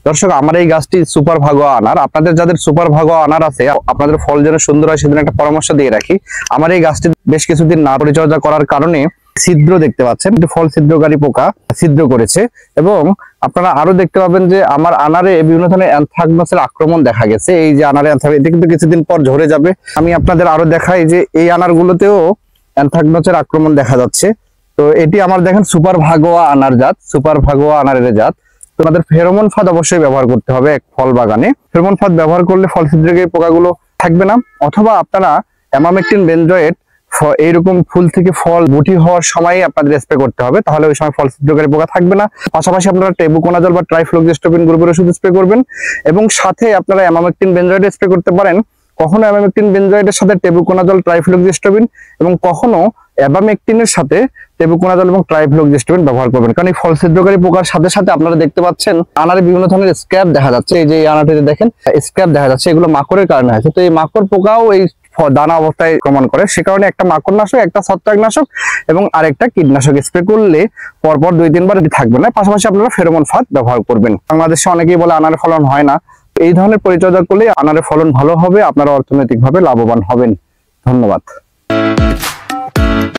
দর্শক, আমার এই গাছটি সুপার ভাগোয়া আনার। আপনাদের যাদের সুপার ভাগোয়া আনার আছে, আপনাদের ফল যেন সুন্দর হয় সেদিন একটা পরামর্শ দিয়ে রাখি। আমার এই গাছটি বেশ কিছুদিন না পরিচর্যা করার কারণে ছিদ্র দেখতে পাচ্ছেন, ফল ছিদ্রকারী পোকা ছিদ্র করেছে। এবং আপনারা আরো দেখতে পাবেন যে আমার আনারে বিভিন্ন ধরনের অ্যানথ্রাকনোসের আক্রমণ দেখা গেছে। এই যে আনারে অ্যানথ্রাকনোস, এটা কিন্তু কিছুদিন পর ঝরে যাবে। আমি আপনাদের আরো দেখাই যে এই আনারগুলোতেও অ্যানথ্রাকনোসের আক্রমণ দেখা যাচ্ছে। তো এটি আমার দেখেন সুপার ভাগোয়া আনার জাত, সুপার ভাগোয়া আনারের জাত। তোমাদের ফেরোমন ফাঁদ অবশ্যই ব্যবহার করতে হবে এক ফল বাগানে। ফেরোমন ফাঁদ ব্যবহার করলে ফল ছিদ্রকারী পোকাগুলো থাকবে না। অথবা আপনারা অ্যামামেকটিন বেনজয়েট এইরকম ফুল থেকে ফল গুটি হওয়ার সময় আপনাদের স্প্রে করতে হবে, তাহলে ওই সময় ফল ছিদ্রকারী পোকা থাকবে না। পাশাপাশি আপনারা টেবুকোনাজল বা ট্রাইফ্লুক্সিস্টোবিন গ্রুপের ওষুধ স্প্রে করবেন, এবং সাথে আপনারা অ্যামামেকটিন বেনজয়েট স্প্রে করতে পারেন। কখনো অ্যামামেকটিন বেনজয়েটের সাথে টেবুকোনাজল ট্রাইফ্লুক্সিস্টোবিন এবং কখনো অ্যাবামেকটিনের সাথে টেবুকোনাজল এবং ট্রাইফ্লুক্সিস্টোবিন ব্যবহার করবেন। কারণ এই ফল ছিদ্রকারী পোকার সাথে সাথে আপনারা দেখতে পাচ্ছেন আনারে বিভিন্ন ধরনের স্ক্র্যাপ দেখা যাচ্ছে। এই যে আনাটিতে দেখেন স্ক্র্যাপ দেখা যাচ্ছে, এগুলো মাকড়ের কারণে হয়েছে। তো এই মাকড় পোকাও এই দানা অবস্থায় আক্রমণ করে। সে কারণে একটা মাকড়নাশক, একটা ছত্রাকনাশক এবং আরেকটা কীটনাশক স্প্রে করলে পরপর 2-3 বার থাকবে না। পাশাপাশি আপনারা ফেরোমন ফাঁদ ব্যবহার করবেন। বাংলাদেশে অনেকেই বলে আনারের ফলন হয় না। এই ধরনের পরিচর্যা করলে আনারের ফলন ভালো হবে, আপনারা অর্থনৈতিকভাবে লাভবান হবেন। ধন্যবাদ।